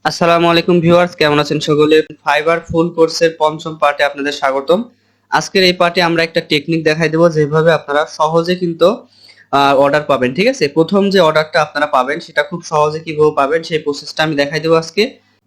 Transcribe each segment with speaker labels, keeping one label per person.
Speaker 1: আসসালামু আলাইকুম ভিউয়ার্স, কেমন আছেন সকলে? ফাইবার ফুল কোর্সের পঞ্চম পার্টে আপনাদের স্বাগতম। আজকের এই পার্টে আমরা একটা টেকনিক দেখাই দেবো যেভাবে আপনারা সহজে কিন্তু অর্ডার পাবেন। ঠিক আছে, প্রথম যে অর্ডারটা আপনারা পাবেন সেটা খুব সহজে কিভাবে পাবেন সেই প্রসেসটা আমি দেখাই দেবো আজকে।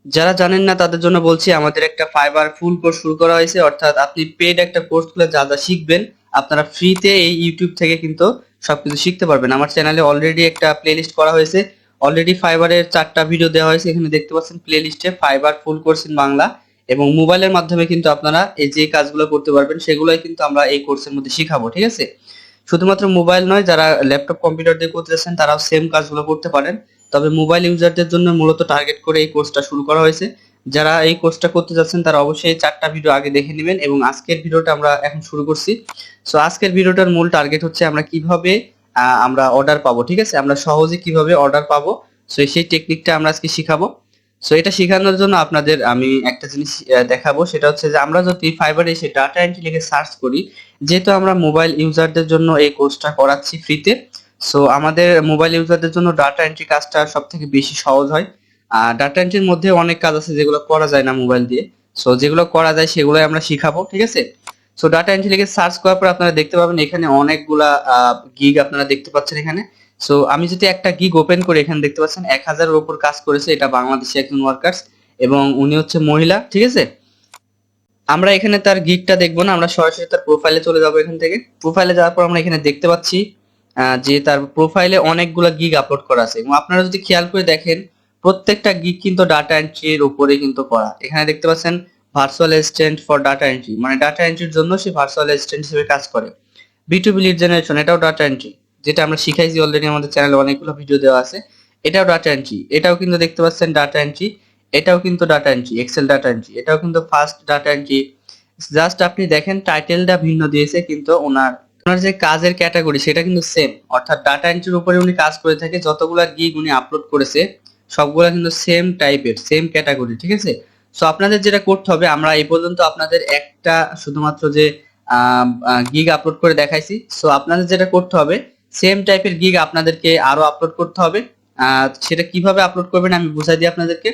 Speaker 1: যারা জানেন না তাদের জন্য বলছি, আমাদের একটা ফাইবার ফুল কোর্স শুরু করা হয়েছে, অর্থাৎ আপনি পেড একটা কোর্স খুলে যা যা শিখবেন আপনারা ফ্রিতে এই ইউটিউব থেকে কিন্তু সবকিছু শিখতে পারবেন। আমার চ্যানেলে অলরেডি একটা প্লেলিস্ট করা হয়েছে, অলরেডি ফাইবারের 4টা ভিডিও দেওয়া হয়েছে, এখানে দেখতে পাচ্ছেন প্লে লিস্টে fibre full course in Bangla. এবং মোবাইলের মাধ্যমে কিন্তু আপনারা এই যে কাজগুলো করতে পারবেন সেগুলোই কিন্তু আমরা এই কোর্সের মধ্যে শিখাবো। ঠিক আছে, শুধুমাত্র মোবাইল নয়, যারা ল্যাপটপ কম্পিউটার দিয়ে করতে যাচ্ছেন তারাও সেম কাজগুলো করতে পারেন। তবে মোবাইল ইউজারদের জন্য মূলত টার্গেট করে এই কোর্সটা শুরু করা হয়েছে। যারা এই কোর্সটা করতে যাচ্ছেন তারা অবশ্যই এই 4টা ভিডিও আগে দেখে নেবেন এবং আজকের ভিডিওটা আমরা এখন শুরু করছি। সো আজকের ভিডিওটার মূল টার্গেট হচ্ছে আমরা কিভাবে আমরা অর্ডার পাবো। ঠিক আছে, আমরা সহজে কিভাবে অর্ডার পাবো, সো সেই টেকনিকটা আমরা আজকে শিখাবো। সো এটা শেখানোর জন্য আপনাদের আমি একটা জিনিস দেখাবো, সেটা হচ্ছে যে আমরা যদি ফাইবারে এসে ডাটা এন্ট্রি লিখে সার্চ করি, যেহেতু আমরা মোবাইল ইউজারদের জন্য এই কোর্সটা করাচ্ছি ফ্রিতে, সো আমাদের মোবাইল ইউজারদের জন্য ডাটা এন্ট্রি কাজটা সব থেকে বেশি সহজ হয়। আর ডাটা এন্ট্রির মধ্যে অনেক কাজ আছে যেগুলো করা যায় না মোবাইল দিয়ে, সো যেগুলো করা যায় সেগুলোই আমরা শিখাবো। ঠিক আছে, সো ডাটা এন্ট্রি লিখে সার্চ করার পর আপনারা দেখতে পাবেন এখানে অনেকগুলা গিগ আপনারা দেখতে পাচ্ছেন এখানে। সো আমি যদি একটা গিগ ওপেন করি, এখানে দেখতে পাচ্ছেন 1000-এর উপর কাজ করেছে, এটা বাংলাদেশি একজন ওয়ার্কার্স এবং উনি হচ্ছে মহিলা। ঠিক আছে, আমরা এখানে তার গিগটা দেখবো না, আমরা সরাসরি তার প্রোফাইলে চলে যাবো। এখান থেকে প্রোফাইলে যাওয়ার পর আমরা এখানে দেখতে পাচ্ছি যে তার প্রোফাইলে অনেকগুলা গিগ আপলোড করা আছে এবং আপনারা যদি খেয়াল করে দেখেন প্রত্যেকটা গিগ কিন্তু ডাটা এন্ট্রির উপরে কিন্তু করা। এখানে দেখতে পাচ্ছেন virtual assistant for data entry, মানে ডাটা এন্ট্রির জন্য সে ভার্চুয়াল অ্যাসিস্ট্যান্ট হিসেবে কাজ করে। বিটুবি লিড জেনারেশন, এটাও ডাটা এন্ট্রি, যেটা আমরা শিখাইছি অলরেডি, আমাদের চ্যানেলে অনেকগুলো ভিডিও দেওয়া আছে। এটাও ডাটা এন্ট্রি, এটাও কিন্তু দেখতে পাচ্ছেন ডাটা এন্ট্রি, এটাও কিন্তু data entry, Excel data entry, এটাও কিন্তু ফার্স্ট ডাটা এন্ট্রি। জাস্ট আপনি দেখেন টাইটেলটা ভিন্ন দিয়েছে কিন্তু ওনার ওনার যে কাজের ক্যাটাগরি সেটা কিন্তু সেম, অর্থাৎ ডাটা এন্ট্রির উপরে উনি কাজ করে থাকে। যতগুলা গিগ উনি আপলোড করেছে সবগুলা কিন্তু সেম টাইপের, সেম ক্যাটাগরি। ঠিক আছে, সো আপনাদের যেটা করতে হবে, আমরা এই পর্যন্ত আপনাদের একটা শুধুমাত্র যে গিগ আপলোড করে দেখাইছি, সো আপনাদের যেটা করতে হবে সেম টাইপের গিগ আপনাদেরকে আরো আপলোড করতে হবে। সেটা কিভাবে আপলোড করবেন আমি বুঝাই দিই আপনাদেরকে।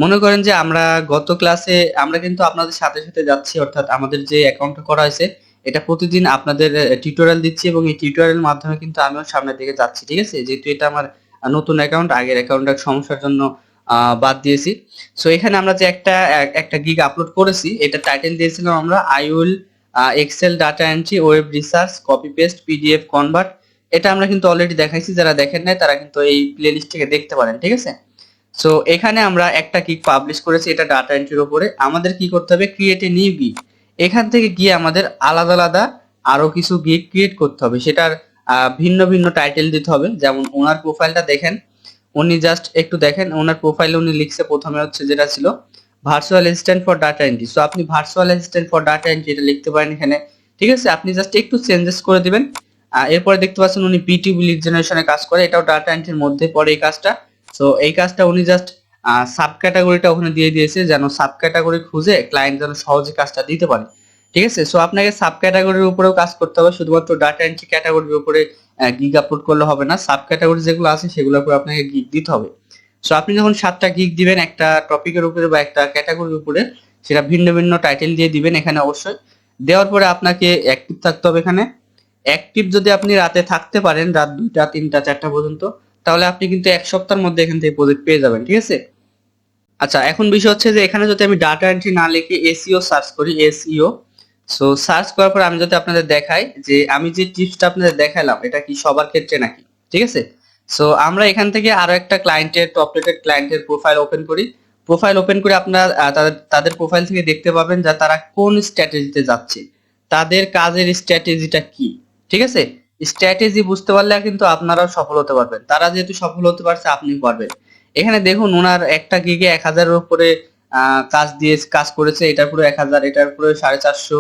Speaker 1: মনে করেন যে আমরা গত ক্লাসে আমরা কিন্তু আপনাদের সাথে সাথে যাচ্ছি, অর্থাৎ আমাদের যে অ্যাকাউন্টটা করা হয়েছে এটা প্রতিদিন আপনাদের টিউটোরিয়াল দিচ্ছি এবং এই টিউটোরিয়ালের মাধ্যমে কিন্তু আমিও সামনের দিকে যাচ্ছি। ঠিক আছে, যেহেতু এটা আমার নতুন অ্যাকাউন্ট, আগের অ্যাকাউন্টের সমস্যার জন্য বাদ দিয়েছি। সো এখানে আমরা যে একটা গিগ আপলোড করেছি, এটা টাইটেল দিয়েছিলাম আমরা I will Excel data entry web research copy paste PDF convert. এটা আমরা কিন্তু অলরেডি দেখাইছি, যারা দেখেন নাই তারা কিন্তু এই প্লে লিস্ট থেকে দেখতে পারেন। ঠিক আছে, সো এখানে আমরা একটা গিগ পাবলিশ করেছি, এটা ডাটা এন্ট্রির উপরে। আমাদের কি করতে হবে, ক্রিয়েট এ নিউ গিগ। এখান থেকে গিয়ে আমাদের আলাদা আলাদা আরো কিছু গিগ ক্রিয়েট করতে হবে, সেটার ভিন্ন ভিন্ন টাইটেল দিতে হবে। যেমন ওনার প্রোফাইলটা দেখেন, উনি জাস্ট একটু দেখেন ওনার প্রোফাইলে উনি লিখছে প্রথমে হচ্ছে যেটা ছিল virtual assistant for data entry. So আপনি virtual assistant for data entry এটা লিখতে পারেন এখানে। ঠিক আছে, আপনি জাস্ট একটু চেঞ্জেস করে দিবেন। এরপরে দেখতে পাচ্ছেন উনি বিটিবি লিড জেনারেশনে কাজ করে, এটাও ডাটা এন্ট্রির মধ্যে পড়ে এই কাজটা। সো এই কাজটা উনি জাস্ট সাব ক্যাটাগরিটা ওখানে দিয়ে দিয়েছে, যেন সাব ক্যাটাগরি খুঁজে ক্লায়েন্ট যেন সহজে কাজটা দিতে পারে। ঠিক আছে, সো আপনাকে সাব ক্যাটাগরির উপরেও কাজ করতে হবে, শুধুমাত্র ডাটা এন্ট্রি ক্যাটাগরির উপরে গিগ আপলোড করলে হবে না, সাব ক্যাটাগরি যেগুলো আছে সেগুলোর উপরে আপনাকে গিগ দিতে হবে। সো আপনি যখন 7টা গিগ দিবেন একটা টপিকের উপরে বা একটা ক্যাটাগরির উপরে, সেটা ভিন্ন ভিন্ন টাইটেল দিয়ে দিবেন এখানে অবশ্যই। দেওয়ার পরে আপনাকে অ্যাক্টিভ থাকতে হবে এখানে। অ্যাক্টিভ যদি আপনি রাতে থাকতে পারেন, রাত 2টা 3টা 4টা পর্যন্ত, তাহলে আপনি কিন্তু এক সপ্তাহের মধ্যে এখান থেকে প্রজেক্ট পেয়ে যাবেন। ঠিক আছে, আচ্ছা এখন বিষয় হচ্ছে যে এখানে যদি আমি ডাটা এন্ট্রি না লিখে এসইও সার্চ করি, এসইও, সো সার্চ করার পর আমি যদি আপনাদের দেখাই যে আমি যে টিপসটা আপনাদের দেখালাম এটা কি সবার ক্ষেত্রে নাকি। ঠিক আছে, সো আমরা এখান থেকে আরো একটা ক্লায়েন্টের টপ রেটেড ক্লায়েন্টের প্রোফাইল ওপেন করি। প্রোফাইল ওপেন করে আপনারা তাদের প্রোফাইল থেকে দেখতে পাবেন যে তারা কোন স্ট্র্যাটেজিতে যাচ্ছে, তাদের কাজের স্ট্র্যাটেজিটা কি। ঠিক আছে, স্ট্র্যাটেজি বুঝতে পারলে কিন্তু আপনারাও সফল হতে পারবেন, তারা যেহেতু সফল হতে পারছে আপনিও পারবেন। এখানে দেখুন ওনার একটা গিগে 1000-এর উপরে কাজ করেছে, এটার পুরো 1000, এটার পুরো 450,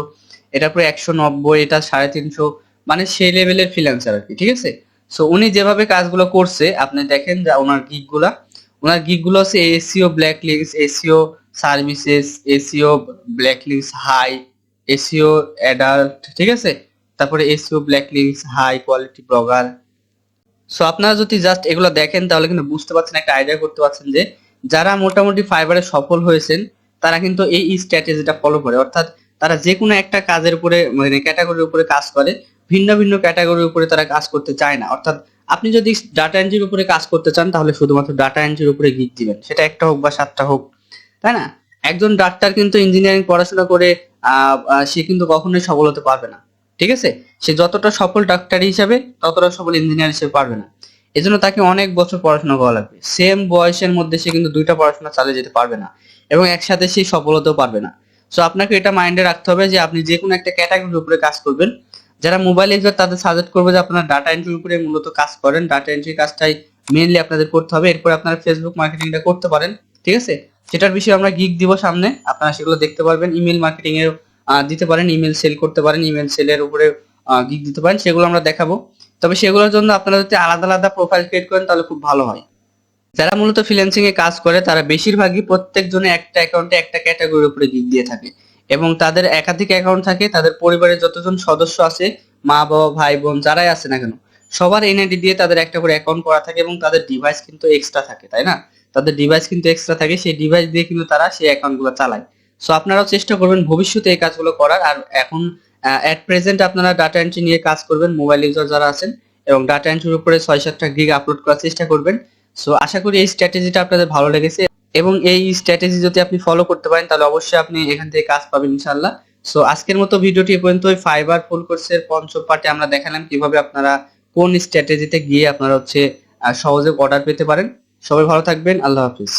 Speaker 1: এটার পুরো 190, এটা 350, মানে সেই লেভেলের ফ্রিল্যান্সার আর কি। ঠিক আছে, সো উনি যেভাবে কাজগুলো করছে আপনি দেখেন যে ওনার গিগগুলো হচ্ছে SEO black list, SEO services, SEO black list high, SEO adult. ঠিক আছে, তারপরে SEO black list high quality blogger. So আপনারা যদি জাস্ট এগুলো দেখেন তাহলে কিন্তু বুঝতে পারছেন, একটা আইডিয়া করতে পারছেন যে যারা মোটামুটি ফাইবারে সফল হয়েছেন তারা কিন্তু এই স্ট্র্যাটেজিটা ফলো করে, অর্থাৎ তারা যে কোনো একটা কাজের উপরে মানে ক্যাটাগরির উপরে কাজ করে, ভিন্ন ভিন্ন ক্যাটাগরির উপরে তারা কাজ করতে চায় না। অর্থাৎ আপনি যদি ডাটা এন্ট্রির উপরে কাজ করতে চান তাহলে শুধুমাত্র ডাটা এন্ট্রির উপরে গিগ দিবেন, সেটা একটা হোক বা 7টা হোক, তাই না? একজন ডাক্তার কিন্তু ইঞ্জিনিয়ারিং পড়াশোনা করে সে কিন্তু কখনোই সফল হতে পারবে না, ঠিক আছে? সে যতটা সফল ডাক্তার হিসাবে ততটা সফল ইঞ্জিনিয়ার হিসেবে পারবে না। এজন্য তাকে অনেক বছর পড়াশোনা করা লাগবে। সেম বয়সের মধ্যে সে কিন্তু দুইটা পড়াশোনা চালিয়ে যেতে পারবে না এবং একসাথে সে সফল হতেও পারবে না। সো আপনাকে এটা মাইন্ডে রাখতে হবে যে আপনি যে কোনো একটা ক্যাটাগরির উপরে কাজ করবেন। যারা মোবাইল ইউজার তাদের সাজেস্ট করবো যে আপনারা ডাটা এন্ট্রির উপরে মূলত কাজ করেন, ডাটা এন্ট্রি কাজটাই মেইনলি আপনাদের করতে হবে। এরপর আপনারা ফেসবুক মার্কেটিংটা করতে পারেন, ঠিক আছে? সেটার বিষয়ে আমরা গিগ দিব সামনে, আপনারা সেগুলো দেখতে পারবেন। ইমেল মার্কেটিং এর দিতে পারেন, ইমেল সেল করতে পারেন, ইমেল সেলের উপরে গিগ দিতে পারেন, সেগুলো আমরা দেখাবো। তবে সেগুলোর জন্য আপনারা যদি আলাদা আলাদা প্রোফাইল ক্রিয়েট করেন তাহলে খুব ভালো হয়। যারা মূলত ফ্রিল্যান্সিং এ কাজ করে তারা বেশিরভাগই প্রত্যেকজনে একটা অ্যাকাউন্টে একটা ক্যাটাগরির উপরে গিগ দিয়ে থাকে এবং তাদের একাধিক অ্যাকাউন্ট থাকে। তাদের পরিবারের যতজন সদস্য আছে, মা বাবা ভাই বোন যারাই আছে না কেন, সবার এনআইডি দিয়ে তাদের একটা করে অ্যাকাউন্ট করা থাকে এবং তাদের ডিভাইস কিন্তু এক্সট্রা থাকে, তাই না? তাদের ডিভাইস কিন্তু এক্সট্রা থাকে, সেই ডিভাইস দিয়ে কিন্তু তারা সেই অ্যাকাউন্টগুলো চালায়। সো আপনারাও চেষ্টা করবেন ভবিষ্যতে এই কাজগুলো করার। আর এখন এট প্রেজেন্ট আপনারা ডাটা এন্ট্রি নিয়ে কাজ করবেন, মোবাইল ইউজার যারা আছেন, এবং ডাটা এন্ট্রির উপরে 6-7টা গিগ আপলোড করার চেষ্টা করবেন। সো আশা করি এই স্ট্র্যাটেজিটা আপনাদের ভালো লেগেছে এবং এই স্ট্র্যাটেজি যদি আপনি ফলো করতে পারেন তাহলে অবশ্যই আপনি এখান থেকে কাজ পাবেন ইনশাআল্লাহ। সো আজকের মতো ভিডিওটি এ পর্যন্তই। ফাইবার ফুল কোর্সের পঞ্চম পার্টে আমরা দেখালাম কিভাবে আপনারা কোন স্ট্র্যাটেজিতে গিয়ে আপনারা হচ্ছে সহজে অর্ডার পেতে পারেন। সবাই ভালো থাকবেন, আল্লাহ হাফিজ।